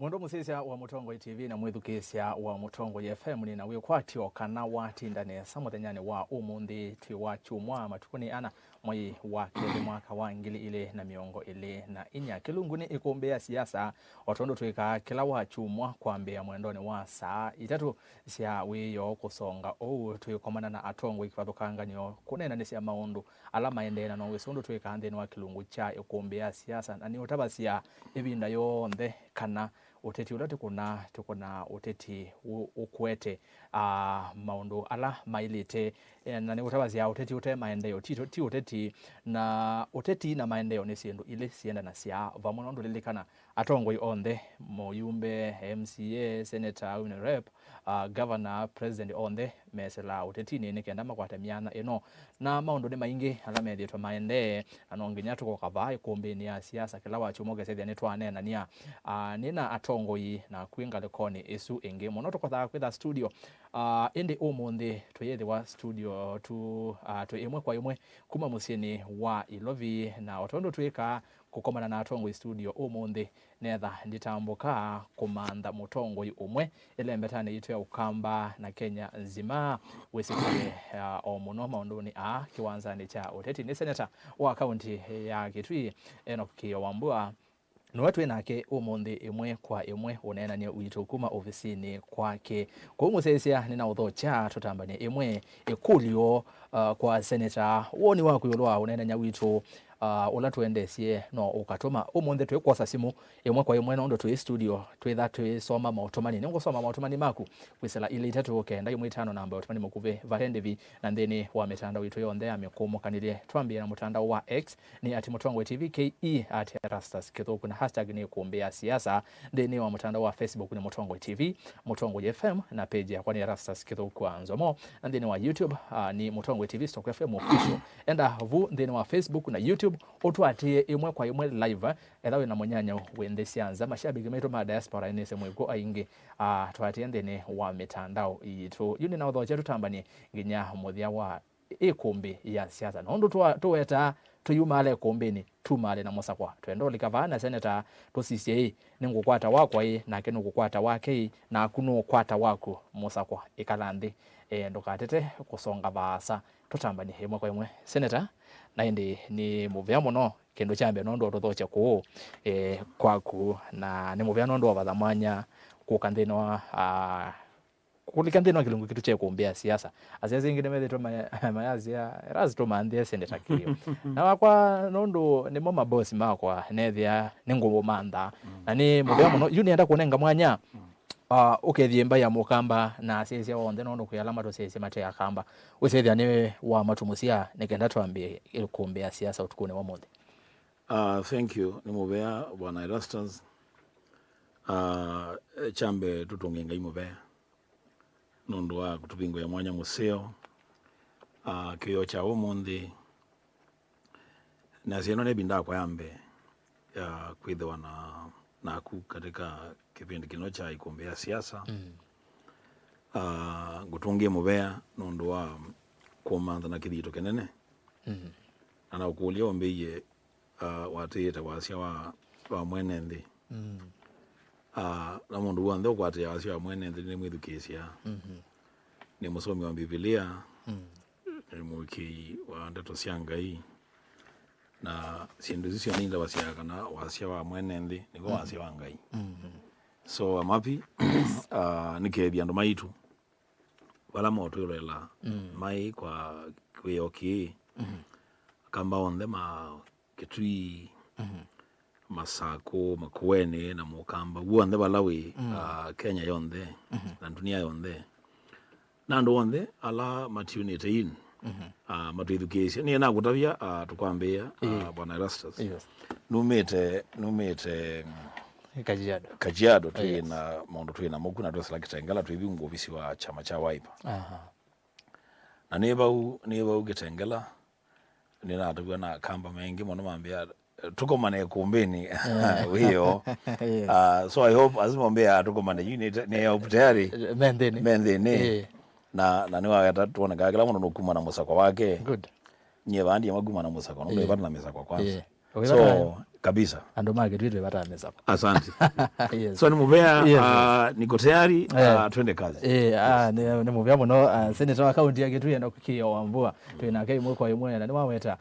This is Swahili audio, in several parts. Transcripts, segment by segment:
Mundo musisia wa Mutongo TV na mwithukisia wa Mutongo FM ni na wikwatio kana watindane samuthenyani wa umundi twi wa chumwa matukuni ana mwai wa kele mwaka wa ngili ile na miongo ile na inya kilunguni ikumbea siasa watondo twika kila wa chumwa kwambia mwendoni wa saa itatu sia wiyo kusonga twikomana na atongo ikivathukanganio kunena nisia maundu ala maendena no wisundu twika anthini wa kilungu cha ikumbea siasa na ni utabasia ibinda yonthe kana Ûteti ula tukuna Ûteti ukwete maundu ala mailite na ni utabazi ya Ûteti ute maendeleo ti Ûteti na Ûteti na maendeleo ni sindu ile sienda na sia vamuno ndo lilikana atongoi onthe moyumbe MCA Seneta rep governor president onthe mesela Ûteti ni kenda makwata miana eno na maundu ni maingi ala medetwa maende anonginya tuko kavai kumbini ya siasa kila wacho mogesethia ni twanena nia nina atongoi na kwinga lekoni esu enge mono tukotha kwitha studio indi umundi tuyethe wa studio tu imwe kwa imwe kuma musieni wa Ilovi na otondo twika kukomana na atongoi studio umundi netha nditambuka kumanda mutongoi umwe ile mbetane yitu ya Ûkamba na Kenya nzima wesikire omuno maunduni kiwanzani cha Ûteti ni seneta wa kaunti ya Kitui Enoch Kiio Wambua Nwatu enake umundi imwe kwa imwe unena ni uitukuma ofisini kwake. Kwa umusesia nina udhocha tutambani imwe ikulio kwa seneta woni wako yolwa unena nya witu ula tuendesie no ukatuma umundi twekwa simu imwe kwa imwe ndo tu studio twetha soma mautomani ngo soma mautomani maku kwisela ile itatu okenda imwe 5 namba automani mukuve varendevi na ndeni wa mitandao witu yonde amekumo kanile twambia na mtandao wa X ni @Mutongo TV KE @Erastus Kithuku na hashtag ni kuombea siasa ndeni wa mtandao wa Facebook ni Mutongo TV Mutongo FM na page ya kwani Erastus Kithuku wa Nzomo na ndeni wa YouTube ni Mutongo TV Stock FM official enda vu ndeni wa Facebook na YouTube otwatie imwe kwa imwe live ethawe na munyanya wende sianza mashabiki meto ma diaspora inese mwiko aingi twatie ndeni wa mitandao yitu yuni na udhoje tutambani nginya muthia wa Îkûmbî ya siasa nondo tuweta tuyumale kumbini tumale na musakwa twendo likavana seneta tosisiei ningukwata wakwa na kenu kukwata wake na kuno kwata wako musakwa ikalandi ndokatete kusonga basa tutambani hemwe kwa imwe seneta na indi ni muvya muno kendo chambe nondo tothocha ku kwaku na ni muvya nondo wathamanya kukanthino kulikandino kilungu kitu cha kuombea siasa asiasi ingine metho mayazi ya Erastus mandhe seneta Kiio na wakwa nondo ni mama boss makwa nethia ningubo manda na ni muvya muno yuni enda kunenga mwanya ukethie mba ya Ûkamba na asiasi onthe nondo kuyalama to asiasi mate ya Kamba usethia ni wa matumusia nikenda twambie kuombea siasa utukune wa mothe. Thank you ni muvya bwana Erastus chambe tutongenga imuvya nondo wa kutupingo ya mwanya museo Kiio cha umundi na sieno nebinda kwa yambe ya kwithwa na ku katika kipindi kino cha ikumbia siasa gutungie muvea nondo wa kumantha na kithito kenene ana ukulia ombeye watete wasia wa mwene nthi na mundu wanthe ukwate wasia wa mwene nthi ni mwithukisia ni musomi wa Biblia ni mwiki wa ndeto cia Ngai na sindu zicio ninda wasia kana wasia wa mwene nthi niko wasia wa Ngai so amapi nikethia andu maitu wala moto ilela mai kwa kwioki kamba onthe ma Kitui masako Mûeni na Ûkamba wonthe balawi Kenya yonthe na dunia yonthe na ndo onthe ala matunite in matwithukisia ni na gutavia tukwambia bwana Erastus numite Kajiado na mondo twina muku na twesala Kitengela twibingu ofisi wa chama cha Wiper na neba Kitengela nina atugwa na Kamba mengi mono mambia tukomane kumbini hiyo so I hope azimombea tukomane unit ni hope tayari mendeni na ni wa tuone kagala mono nokuma na musakwa wake good nye bandi maguma na musakwa no bana na musakwa kwanza so kabisa ando market vitu bata meza. Asante. Yes. So ni muvea Yes. niko tayari twende kazi. Ni muvea muno Seneta wa kaunti ya Kitui Enoch Kiio Wambua twina kai mwe kwa imwe na ni waweta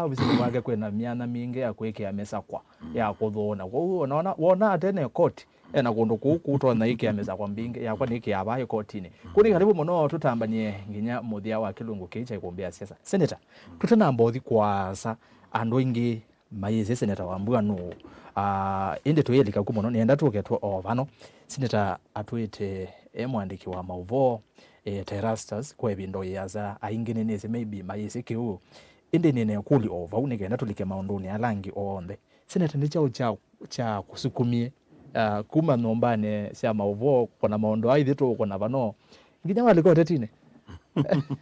bisini wake kwena miana mingi ya kwekea mesa kwa ya kuthona kwa unaona wona atene court ena kundu kuku na iki ya mesa kwa mbingi ya kwa niki abaye courtini kuni karibu muno tutambanie nginya muthia wa kilungu kicha ikumbia siasa. Seneta tutana mbothi kwa sa andu ingi maize Seneta Wambua no inde tuyelika kumuno nienda tuketwa ovano Seneta atwite mwandiki wa mauvo Erastus kwa bindo yaza aingine neze maybe maize kiu inde nene kuli ova unigenda tulike maunduni alangi onde. Seneta ni cha kusukumie kuma nombane sia mauvo kona maundo aidhitu kona vano nginya waliko tetine.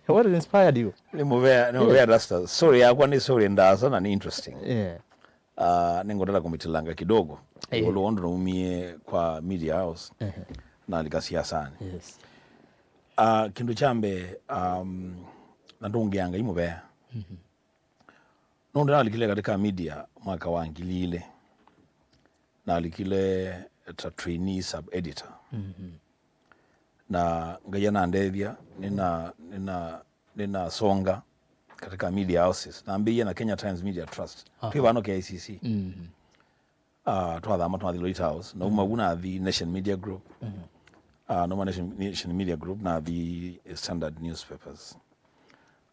What inspired you? Ni muvea Erastus. Sorry yakwa ni sorry ndaza na ni interesting. Ningodala kumitilanga kidogo. Olo no umie kwa media house. Na lika Siasa. Yes. Kindu chambe ndongeanga imuvea. Nondala likile katika media mwaka wa ngilile. Na likile trainee sub editor. Na ngayana ndevya nina songa katika media houses na ambia na Kenya Times Media Trust kwa no KICC twa the Lloyd House na umaguna the Nation Media Group no Nation Media Group na the Standard Newspapers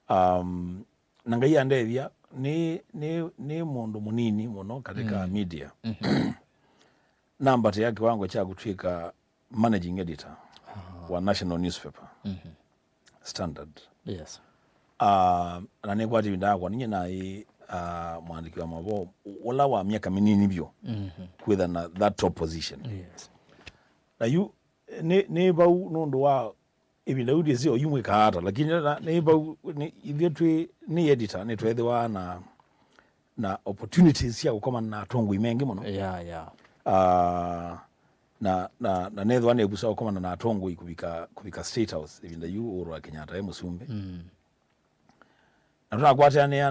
na ngaya ndevya ni mundu munini muno katika media namba yake wangu cha kutwika managing editor wa national newspaper Standard. Yes. Na nekwa tibinda kwa ninye na mwandiki wa mavo wala wa miaka minini byo kwitha na that top position. Yes. Na you ne ba nondo wa ibinda udi zio yumwe kaata lakini ne ba ithitwe ni editor ne twethe wa na opportunities ya kukoma na tongo imengi muno. Na netho ane busa koma na atongo ikubika State House ibinda yu oro Kenyatta musumbe na tunakwatania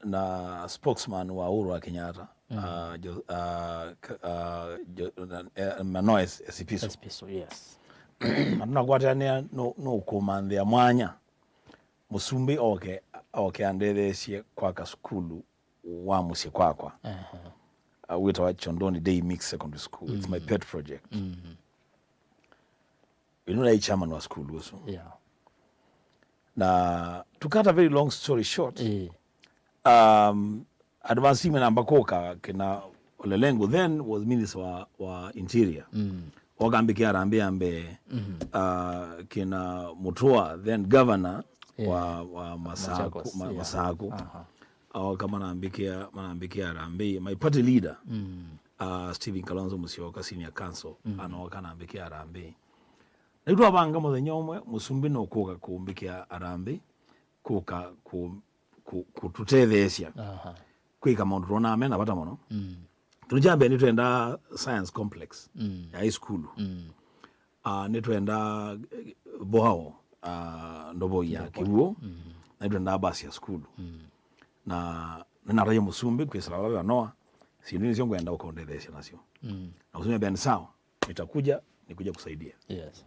na spokesman wa oro Kenyatta Manoes Esipiso. Yes. Na tunakwatania no komande ya mwanya musumbe oke andethesie kwa kasukulu wa musi kwakwa Ûyîetewa Chondoni Day Mix Secondary School. It's my pet project. You know, I chairman of school also. Yeah. Na to cut a very long story short, advancing na Mbakoka kina Olelengo then was Minister wa Interior. Ogambi ambe kina Mutua then Governor wa Masaku. Kama naambikia Arambe, my party leader Stephen Kalonzo Musyoka senior council anoka naambikia Arambe na itu abanga mo nyomwe musumbi no koka kuumbikia Arambe koka kututethesia kwika Mount Rona amena bata mono tunjambe ni twenda science complex ya high school ni twenda bohao ndobo ya kiwo na twenda basi ya school na rayo musumbi kwesala baba noa sindi nizongo enda ukaondelesha nasio na useme bani sawa nitakuja nikuja kusaidia. Yes.